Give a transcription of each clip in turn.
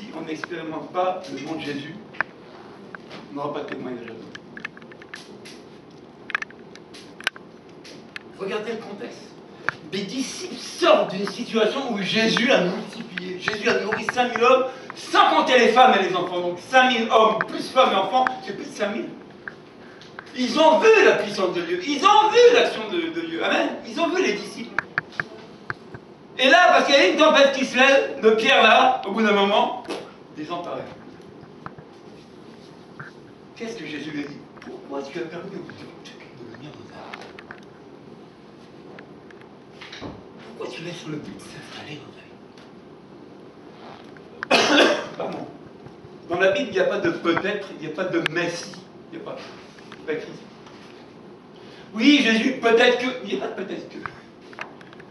si on n'expérimente pas le nom de Jésus, on n'aura pas de témoignage à donner. Regardez le contexte. Les disciples sortent d'une situation où Jésus a multiplié. Jésus a nourri 5000 hommes, sans compter les femmes et les enfants. Donc 5000 hommes, plus femmes et enfants, c'est plus de 5000. Ils ont vu la puissance de Dieu. Ils ont vu l'action de Dieu. Amen. Ils ont vu les disciples. Et là, parce qu'il y a une tempête qui se lève, le Pierre là, au bout d'un moment, désemparé. Qu'est-ce que Jésus lui a dit? Pourquoi tu as permis de venir dans ta vie? Pourquoi tu laisses le but s'installer dans ta vie? Pardon. Dans la Bible, il n'y a pas de peut-être, il n'y a pas de messie. Il n'y a pas écrit. Oui, Jésus, peut-être que. Il n'y a pas de peut-être que.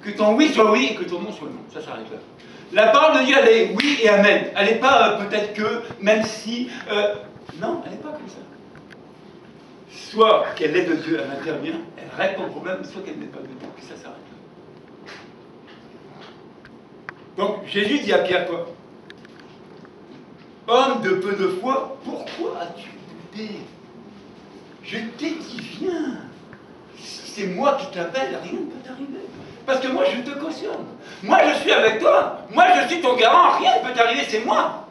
Que ton oui soit oui et que ton non soit non. Ça s'arrête là. La parole de Dieu, elle est oui et amen. Elle n'est pas peut-être que, même si. Non, elle n'est pas comme ça. Soit qu'elle est de Dieu, elle intervient, elle règle ton problème, soit qu'elle n'est pas de Dieu, puis ça s'arrête là. Donc Jésus dit à Pierre quoi? Homme de peu de foi, pourquoi as-tu douté? Je t'ai dit, viens. Si c'est moi qui t'appelle, rien ne peut t'arriver. Parce que moi, je te cautionne. Moi, je suis avec toi. Moi, je suis ton garant. Rien ne peut t'arriver, c'est moi.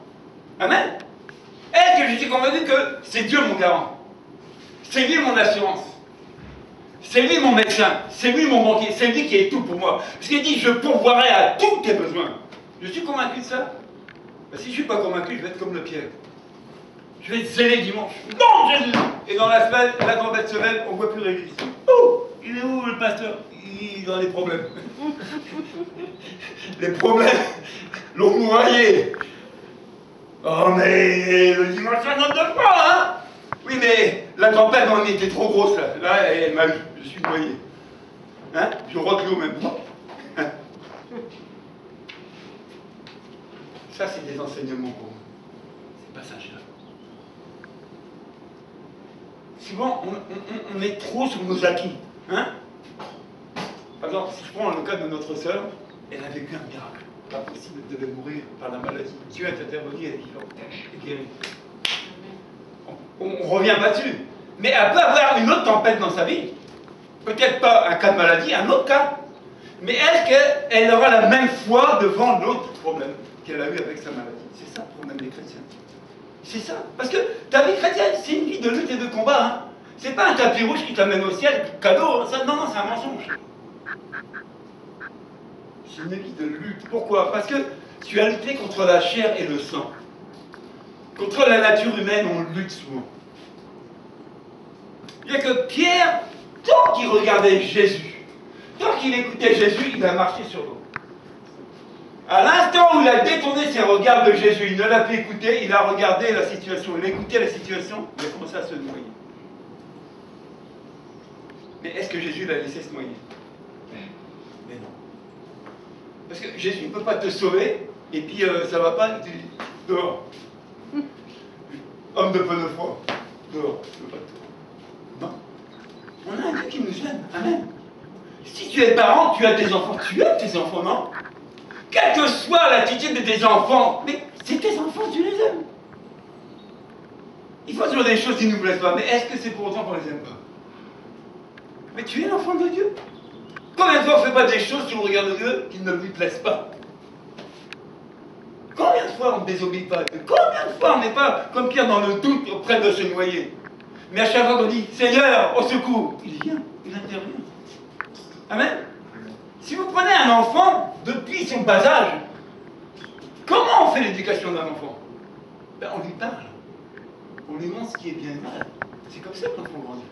Amen. Est-ce que je suis convaincu que c'est Dieu mon garant? C'est lui mon assurance. C'est lui mon médecin. C'est lui mon banquier. C'est lui qui est tout pour moi. Parce qu'il dit, je pourvoirai à tous tes besoins. Je suis convaincu de ça. Ben, si je ne suis pas convaincu, je vais être comme le Pierre. Je vais être zélé dimanche. Non, Jésus! Et dans la semaine, la tempête se lève, on ne voit plus l'église. Oh! Il est où le pasteur? Il est dans les problèmes. Les problèmes l'ont noyé. Oh, mais le dimanche, ça note de fois, hein? Oui, mais la tempête, on était trop grosse, là. Là, elle m'a eu. Je suis noyé. Hein? Je rote l'eau même. Ça, c'est des enseignements pour nous. Ces passages-là. Souvent, on est trop sur nos acquis. Hein? Par exemple, si je prends le cas de notre sœur, elle a vécu un miracle. Pas possible, elle devait mourir par la maladie. Dieu est intervenu, elle est vivante et guérie. On ne revient pas dessus. Mais elle peut avoir une autre tempête dans sa vie. Peut-être pas un cas de maladie, un autre cas. Mais est-ce qu'elle aura la même foi devant l'autre problème qu'elle a eu avec sa maladie? C'est ça le problème des chrétiens. C'est ça. Parce que ta vie chrétienne, c'est une vie de lutte et de combat. Hein. C'est pas un tapis rouge qui t'amène au ciel, cadeau. Ça, non, c'est un mensonge. C'est une vie de lutte. Pourquoi? Parce que tu as lutté contre la chair et le sang. Contre la nature humaine, on lutte souvent. Il n'y a que Pierre, tant qu'il regardait Jésus, tant qu'il écoutait Jésus, il a marché sur l'eau. À l'instant où il a détourné ses regards de Jésus, il ne l'a plus écouté, il a regardé la situation, il a écouté la situation, il a commencé à se noyer. Mais est-ce que Jésus l'a laissé se noyer? Mais non. Parce que Jésus ne peut pas te sauver, et puis ça ne va pas, tu dis, dehors. Homme de peu de foi, dehors, je ne veux pas te... Non. On a un Dieu qui nous aime, amen. Si tu es parent, tu as tes enfants, tu aimes tes enfants, non? Quelle que soit l'attitude de tes enfants, mais c'est tes enfants, tu les aimes. Il faut toujours des choses qui ne nous plaisent pas, mais est-ce que c'est pour autant qu'on les aime pas? Mais tu es l'enfant de Dieu. Combien de fois on ne fait pas des choses sur le regard de Dieu qui ne lui plaisent pas? Combien de fois on ne désobéit pas à Dieu? Combien de fois on n'est pas comme Pierre dans le doute auprès de se noyer? Mais à chaque fois qu'on dit Seigneur, au secours, il vient, il intervient. Amen. Si vous prenez un enfant depuis son bas âge, comment on fait l'éducation d'un enfant? Ben, on lui parle. On lui montre ce qui est bien et mal. C'est comme ça que l'enfant grandit.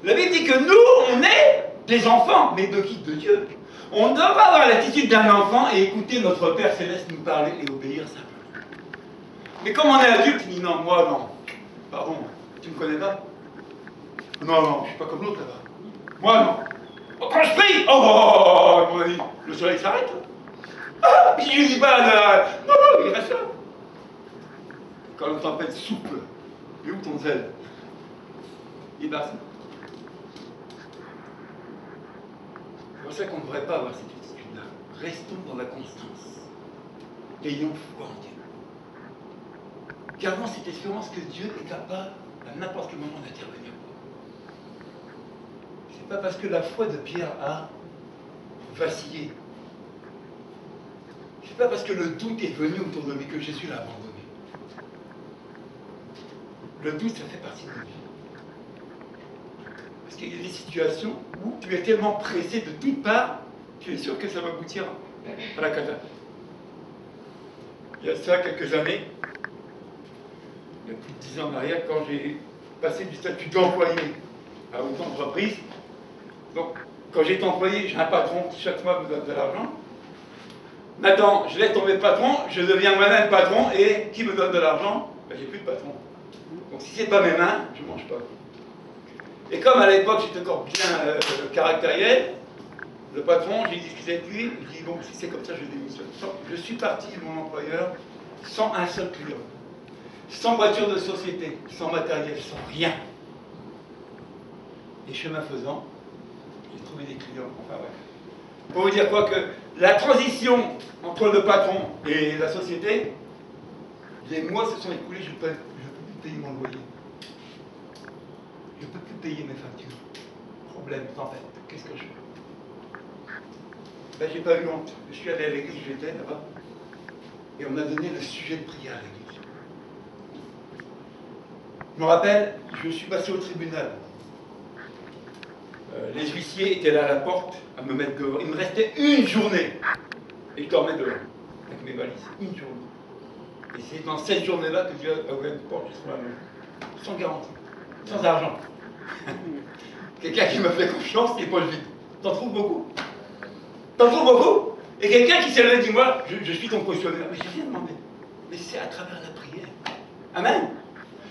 La Bible dit que nous, on est des enfants, mais de qui? De Dieu. On doit avoir l'attitude d'un enfant et écouter notre Père Céleste nous parler et obéir simplement. Mais comme on est adulte, il dit non, moi non. Pardon, tu me connais pas? Non, non, je suis pas comme l'autre là-bas. Moi non. Quand je prie, oh, mon ami, le soleil s'arrête. Ah, puis je dis pas, non, non, il reste là. Quand la tempête souple, il est où ton zèle? Il est bas. C'est pour ça qu'on ne devrait pas avoir cette attitude-là. Restons dans la constance. Ayons foi en Dieu. Gardons cette espérance que Dieu est capable à n'importe quel moment d'intervenir. C'est pas parce que la foi de Pierre a vacillé. C'est pas parce que le doute est venu autour de lui que Jésus l'a abandonné. Le doute, ça fait partie de notre vie. Parce qu'il y a des situations où tu es tellement pressé de toutes parts, tu es sûr que ça va aboutir à la cata. Il y a ça quelques années, il y a plus de 10 ans en arrière, quand j'ai passé du statut d'employé à auto-entreprise. Donc, quand j'étais employé, j'ai un patron qui chaque mois me donne de l'argent. Maintenant, je laisse tomber le patron, je deviens moi-même patron, et qui me donne de l'argent? Ben, j'ai plus de patron. Donc si c'est pas mes mains, je ne mange pas. Et comme à l'époque j'étais encore bien caractériel, le patron, j'ai discuté avec lui, il dit bon, si c'est comme ça, je démissionne. Je suis parti de mon employeur sans un seul client, sans voiture de société, sans matériel, sans rien. Et chemin faisant, j'ai trouvé des clients. Enfin bref. Pour vous dire quoi, que la transition entre le patron et la société, les mois se sont écoulés, je ne peux plus payer mon loyer. Je ne peux plus payer mes factures. Problème, tempête, qu'est-ce que je fais? Ben, j'ai pas eu honte. Je suis allé à l'église où j'étais là-bas, et on m'a donné le sujet de prière à l'église. Je me rappelle, je suis passé au tribunal. Les huissiers étaient là à la porte à me mettre dehors. Il me restait une journée. Et je dormais dehors, avec mes valises. Une journée. Et c'est dans cette journée-là que Dieu a ouvert une porte sur la maison. Sans garantie. Sans argent. Quelqu'un qui m'a fait confiance, qui est pas vide. T'en trouves beaucoup? T'en trouves beaucoup? Et quelqu'un qui s'est levé et dit, moi, je suis ton cautionnaire. Mais j'ai rien demandé. Mais c'est à travers la prière. Amen.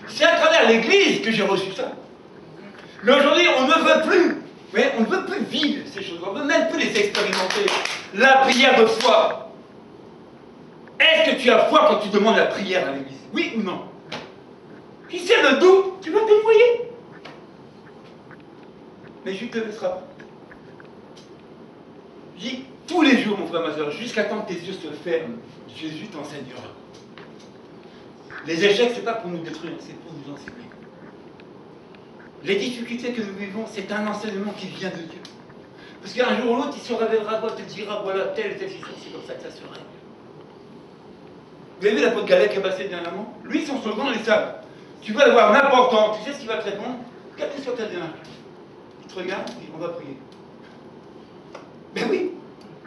C'est à travers l'église que j'ai reçu ça. Mais aujourd'hui, on ne veut plus. Mais on ne veut plus vivre ces choses. On ne veut même plus les expérimenter. La prière de foi. Est-ce que tu as foi quand tu demandes la prière à l'église? Oui ou non? Si c'est le doute, tu vas te noyer. Mais je te laisserai pas. Je dis tous les jours, mon frère, ma soeur, jusqu'à temps que tes yeux se ferment, Jésus t'enseignera. Les échecs, ce n'est pas pour nous détruire, c'est pour nous enseigner. Les difficultés que nous vivons, c'est un enseignement qui vient de Dieu. Parce qu'un jour ou l'autre, il se révélera, te dira, voilà, telle situation, c'est comme ça que ça se règle. Vous avez vu l'apôtre Galet qui est passé dernièrement? Lui, son slogan, il est ça. Tu vas le voir n'importe quand, tu sais ce qu'il va te répondre? Quelle que soit ta démarche. Il te regarde, il dit, on va prier. Mais oui.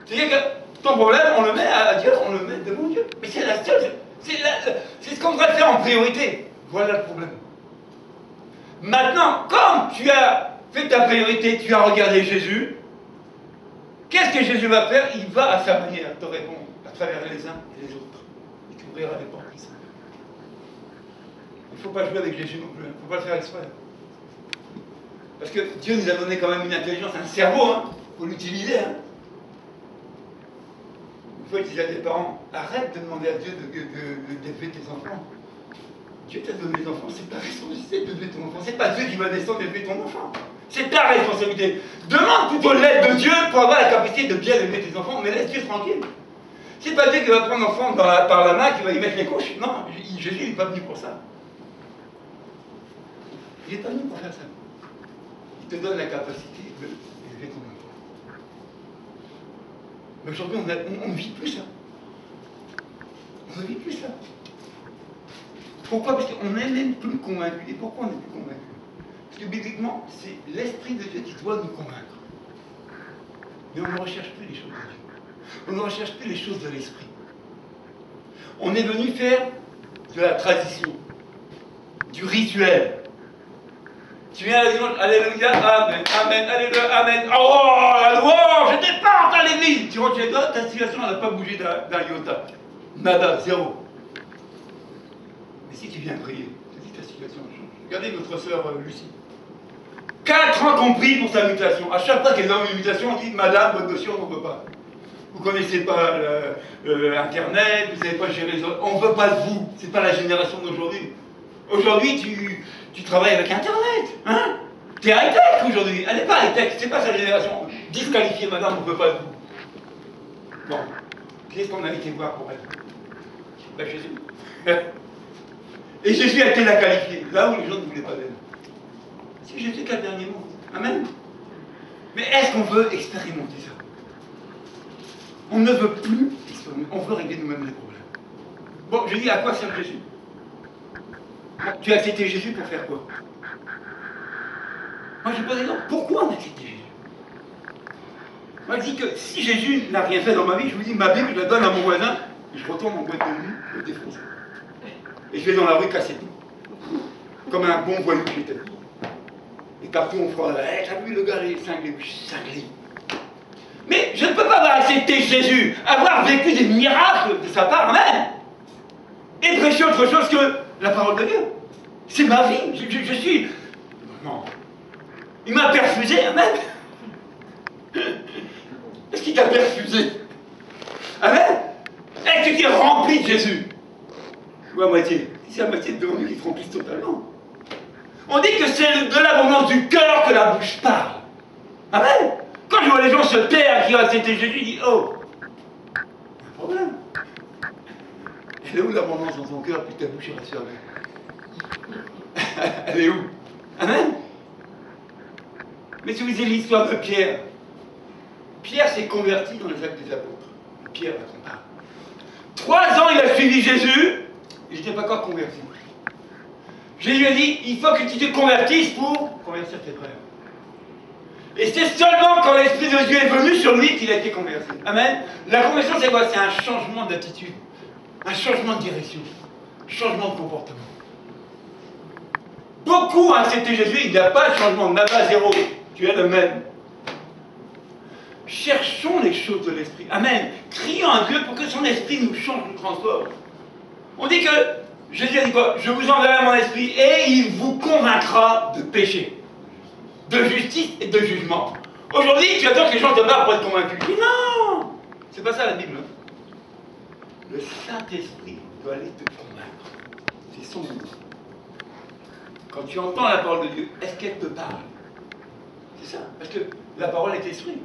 C'est-à-dire que ton problème, on le met à Dieu, on le met devant Dieu. Mais c'est la seule, c'est ce qu'on devrait faire en priorité. Voilà le problème. Maintenant, comme tu as fait ta priorité, tu as regardé Jésus, qu'est-ce que Jésus va faire? Il va à sa manière te répondre à travers les uns et les autres. Il t'ouvrira des portes qui sont. Il ne faut pas jouer avec Jésus non plus, il ne faut pas le faire exprès. Parce que Dieu nous a donné quand même une intelligence, un cerveau, hein. Il faut l'utiliser. Hein. Une fois, je disais à des parents, arrête de demander à Dieu d'élever tes enfants. Dieu t'a donné des enfants, c'est ta responsabilité d'élever ton enfant. C'est pas Dieu qui va descendre élever ton enfant. C'est ta responsabilité. Demande plutôt l'aide de Dieu pour avoir la capacité de bien élever tes enfants, mais laisse Dieu tranquille. C'est pas Dieu qui va prendre l'enfant par la main, qui va y mettre les couches. Non, Jésus n'est pas venu pour ça. Il n'est pas venu pour faire ça. Il te donne la capacité d'élever ton enfant. Mais aujourd'hui, on ne vit plus ça. On ne vit plus ça. Pourquoi? Parce qu'on n'est même plus convaincu. Et pourquoi on n'est plus convaincu? Parce que bibliquement, c'est l'Esprit de Dieu qui doit nous convaincre. Mais on ne recherche plus les choses de Dieu. On ne recherche plus les choses de l'Esprit. On est venu faire de la tradition, du rituel. Tu viens à la dimanche, alléluia, amen, amen, alléluia, amen. Oh, la louange, je déporte à l'église. Tu rentres chez toi, ta situation n'a pas bougé d'un iota. Nada, zéro. Mais si tu viens prier, tu dis ta situation change. Regardez votre sœur Lucie. 4 ans qu'on prie pour sa mutation. À chaque fois qu'elle a une mutation, on dit, madame, votre dossier, on ne veut pas. Vous ne connaissez pas Internet, vous ne savez pas gérer les autres. On ne veut pas de vous. Ce n'est pas la génération d'aujourd'hui. Aujourd'hui, tu travailles avec Internet. Hein? Tu es high-tech aujourd'hui. Elle n'est pas high-tech, ce n'est pas sa génération. Disqualifiée, madame, on ne veut pas de vous. Bon, qu'est-ce qu'on a été voir pour elle? Ben, Jésus. Et Jésus a été la qualifiée, là où les gens ne voulaient pas d'elle. C'est Jésus qui a le dernier mot. Amen. Mais est-ce qu'on veut expérimenter ça? On ne veut plus expérimenter, on veut régler nous-mêmes les problèmes. Bon, je dis, à quoi sert Jésus? Bon, tu as accepté Jésus pour faire quoi? Moi, je pose la question, pourquoi on a accepté Jésus? Moi, je dis que si Jésus n'a rien fait dans ma vie, je vous dis, ma Bible, je la donne à mon voisin, et je retourne en boîte de nuit, je le défonce. Et je vais dans la rue casser tout. Comme un bon voyou que j'étais. Et partout on fera, t'as vu le gars, il est cinglé, je suis cinglé. Mais je ne peux pas avoir accepté Jésus, avoir vécu des miracles de sa part, amen, et prêcher autre chose que la parole de Dieu. C'est ma vie, je suis... Non. Il m'a perfusé, amen. Est-ce qu'il t'a perfusé? Amen. Est-ce que tu es rempli de Jésus? Ou à moitié? Si c'est à moitié devant lui qui te remplisse totalement. On dit que c'est de l'abondance du cœur que la bouche parle. Amen. Quand je vois les gens se taire qui ont accepté Jésus, je dis, oh, un problème. Elle est où l'abondance dans ton cœur, puis ta bouche est rassurée? Elle est où? Amen. Mais si vous lisez l'histoire de Pierre, Pierre s'est converti dans les actes des apôtres. Pierre, là qu'on parle. 3 ans, il a suivi Jésus, il n'était pas encore converti. Jésus a dit, il faut que tu te convertisses pour convertir tes frères. Et c'est seulement quand l'Esprit de Dieu est venu sur lui qu'il a été converti. Amen. La conversion, c'est quoi? C'est un changement d'attitude, un changement de direction, un changement de comportement. Beaucoup ont accepté Jésus, il n'y a pas de changement, nada, zéro. Tu es le même. Cherchons les choses de l'Esprit. Amen. Crions à Dieu pour que son Esprit nous change, nous transforme. On dit que Jésus a dit quoi? Je vous enverrai mon Esprit et il vous convaincra de péché, de justice et de jugement. Aujourd'hui, tu attends que les gens te parlent pour être convaincus. Mais non! C'est pas ça la Bible. Le Saint-Esprit doit aller te convaincre. C'est son but. Quand tu entends la parole de Dieu, est-ce qu'elle te parle? C'est ça. Parce que la parole est esprit.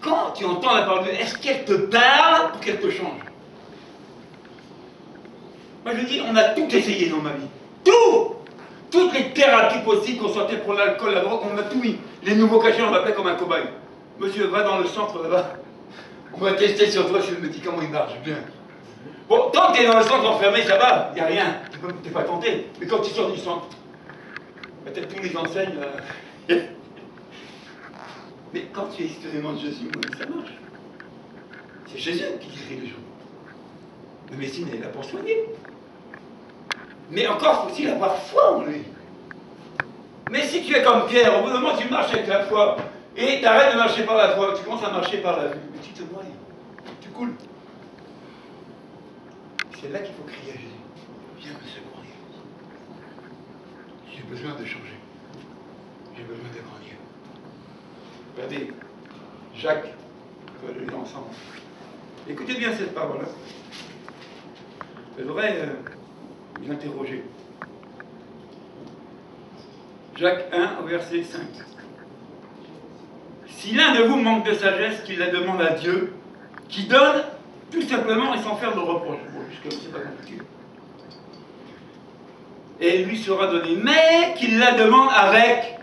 Quand tu entends la parole de Dieu, est-ce qu'elle te parle pour qu'elle te change? Moi je dis, on a tout essayé dans ma vie. Tout! Toutes les thérapies possibles qu'on sortait pour l'alcool, la drogue, on a tout mis. Les nouveaux cachets, on m'appelait comme un cobaye. Monsieur, va dans le centre là-bas. On va tester sur toi si le médicament il marche bien. Bon, tant que tu es dans le centre enfermé, ça va, il n'y a rien. Tu n'es pas tenté. Mais quand tu sors du centre, peut-être tous les enseignes. Mais quand tu es expérimenté de Jésus, ça marche. C'est Jésus qui guérit les gens. La médecine est là pour soigner. Mais encore faut-il avoir foi en lui. Mais si tu es comme Pierre, au bout d'un moment tu marches avec la foi, et tu arrêtes de marcher par la foi, tu commences à marcher par la vue, et tu te noies, tu coules. C'est là qu'il faut crier à Jésus. Viens me secourir. J'ai besoin de changer. J'ai besoin de grandir. Regardez, Jacques, on va le lire ensemble. Écoutez bien cette parole-là. Je voudrais vous interroger. Jacques 1, verset 5. Si l'un de vous manque de sagesse, qu'il la demande à Dieu, qui donne tout simplement et sans faire de reproche. Bon, jusque-là, c'est pas compliqué. Et il lui sera donné. Mais qu'il la demande avec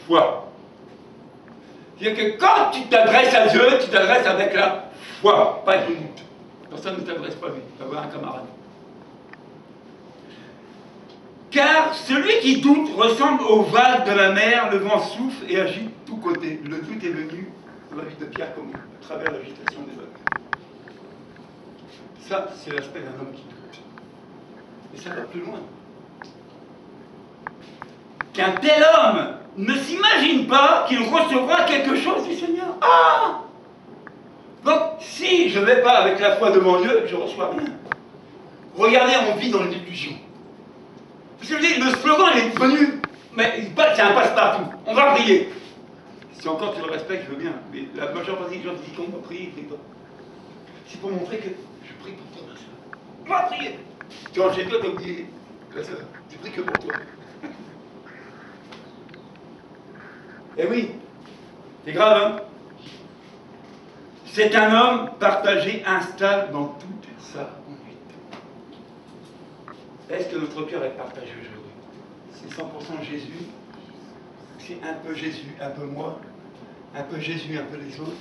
foi. C'est-à-dire que quand tu t'adresses à Dieu, tu t'adresses avec la foi, pas avec le doute. Personne ne t'adresse pas lui, tu vas voir un camarade. Car celui qui doute ressemble aux vagues de la mer, le vent souffle et agite de tous côtés. Le doute est venu dans la vie de Pierre comme à travers l'agitation des vagues. Ça, c'est l'aspect d'un homme qui doute. Et ça va plus loin. Qu'un tel homme ne s'imagine pas qu'il recevra quelque chose du Seigneur. Ah! Donc, si je ne vais pas avec la foi devant Dieu, je ne reçois rien. Regardez, on vit dans l'illusion. Parce que je dis, le slogan, il est venu, mais c'est un passe-partout. On va prier. Si encore tu le respectes, je veux bien. Mais la majeure partie des gens disent qu'on va prier, ils ne prient pas. C'est pour montrer que je prie pour toi, ma soeur. On va prier. Tu rentres chez toi, tu as oublié la soeur. Tu pries que pour toi. Eh oui, c'est grave, hein? C'est un homme partagé, instable dans toute sa conduite. Est-ce que notre cœur est partagé aujourd'hui? C'est 100% Jésus? C'est un peu Jésus, un peu moi? Un peu Jésus, un peu les autres?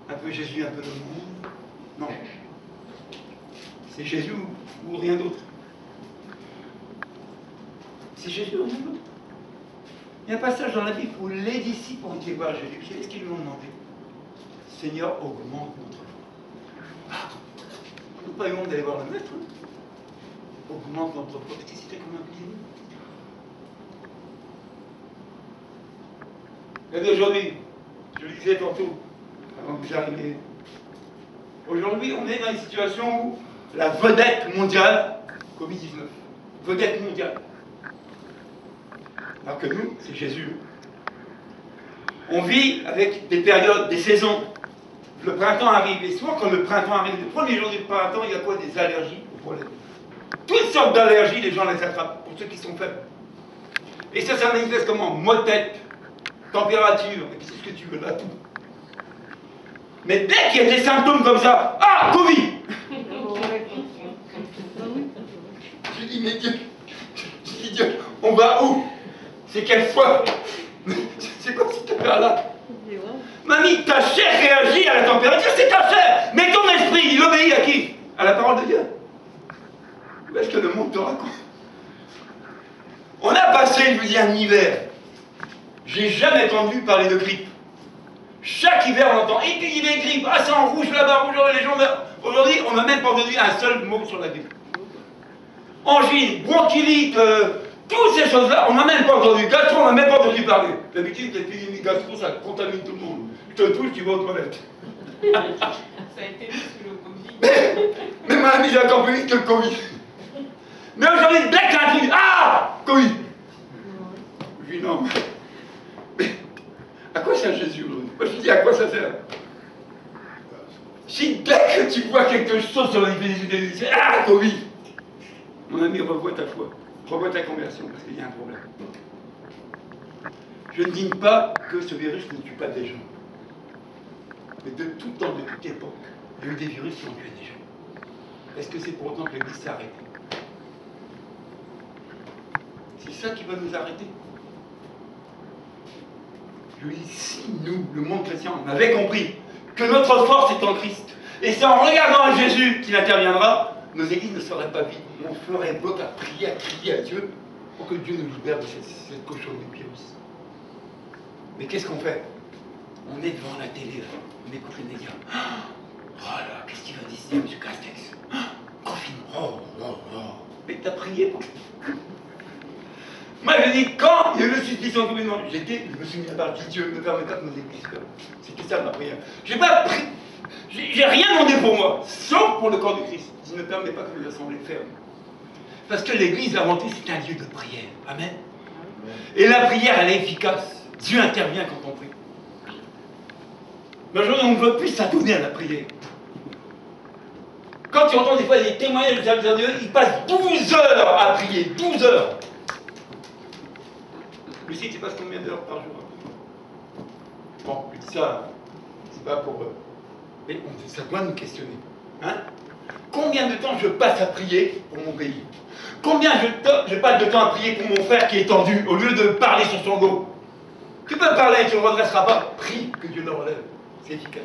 Un peu Jésus, un peu le monde? Non. C'est Jésus ou rien d'autre. C'est Jésus ou rien d'autre. Il y a un passage dans la Bible où les disciples ont été voir Jésus. Qu'est-ce qu'ils lui ont demandé? Seigneur, augmente notre foi. Nous n'avons pas eu honte d'aller voir le maître. Hein. Augmente notre foi. Parce que c'était comme un pilier. Regardez aujourd'hui, je le disais tantôt, avant que vous arriviez. Aujourd'hui, on est dans une situation où la vedette mondiale, Covid-19, vedette mondiale. Alors que nous, c'est Jésus. On vit avec des périodes, des saisons. Le printemps arrive, et souvent quand le printemps arrive, le premier jour du printemps, il y a quoi? Des allergies au pollen. Toutes sortes d'allergies, les gens les attrapent, pour ceux qui sont faibles. Et ça manifeste comment? Maux de tête, température, et puis c'est ce que tu veux là, tout. Mais dès qu'il y a des symptômes comme ça, ah, Covid! Je dis, mais Dieu, on va où? C'est quelle foi? C'est quoi cette affaire-là? Mamie, ta chair réagit à la température, c'est ta chair! Mais ton esprit, il obéit à qui? À la parole de Dieu. Où est-ce que le monde te raconte? On a passé, je vous dis, un hiver. J'ai jamais entendu parler de grippe. Chaque hiver, on entend épidémie, grippe, ah, c'est en rouge là-bas, rouge, les gens meurent. Aujourd'hui, on n'a même pas entendu un seul mot sur la grippe. Angine, bronchite, toutes ces choses-là, on n'a même pas entendu. Gastro, on n'a même pas entendu parler. D'habitude, l'épidémie gastro, ça contamine tout le monde. Je te touche, tu vas aux toilettes. Ça a été dit sous le Covid. Mais ma amie, j'ai encore plus vite que le Covid. Mais aujourd'hui, dès qu'il y a un truc, ah, Covid. Je dis non. Mais à quoi sert Jésus aujourd'hui? Moi, je dis, à quoi ça sert? Si dès que tu vois quelque chose sur l'épidémie, tu dis, ah, Covid. Mon ami, revois ta foi. Revois ta conversion, parce qu'il y a un problème. Je ne dis pas que ce virus ne tue pas des gens. Mais de tout temps, de toute époque, il y a eu des virus qui ont tué des gens. Est-ce que c'est pour autant que l'Église s'est arrêtée? C'est ça qui va nous arrêter. Je dis, si nous, le monde chrétien, on avait compris que notre force est en Christ, et c'est en regardant à Jésus qu'il interviendra, nos églises ne seraient pas vides. On ferait vote à prier à Dieu pour que Dieu nous libère de cette cochonnerie de virus. Mais qu'est-ce qu'on fait? On est devant la télé, on écoute les médias. Oh là, qu'est-ce qu'il va dire, M. Castex? Confinement. Oh. Mais t'as prié pour... Moi, je dis, quand il y a eu le suspicion de confinement, je me suis mis à part, Dieu ne permet pas que nos églises ferment. C'était ça ma prière. J'ai pas prié. J'ai rien demandé pour moi, sauf pour le corps de Christ. Il ne permet pas que les assemblées ferment. Parce que l'église, avant tout, c'est un lieu de prière. Amen. Et la prière, elle est efficace. Dieu intervient quand on prie. Mais aujourd'hui, on ne veut plus s'adonner à la prière. Quand tu entends des fois des témoignages de serviteurs de Dieu, ils passent 12 heures à prier. 12 heures. Lucie, tu passes combien d'heures par jour? Bon, je dis ça, c'est pas pour... Mais ça doit nous questionner. Hein? Combien de temps je passe à prier pour mon pays? Combien je passe de temps à prier pour mon frère qui est tendu, au lieu de parler sur son dos? Tu peux parler, tu ne redresseras pas. Prie que Dieu le relève. C'est efficace.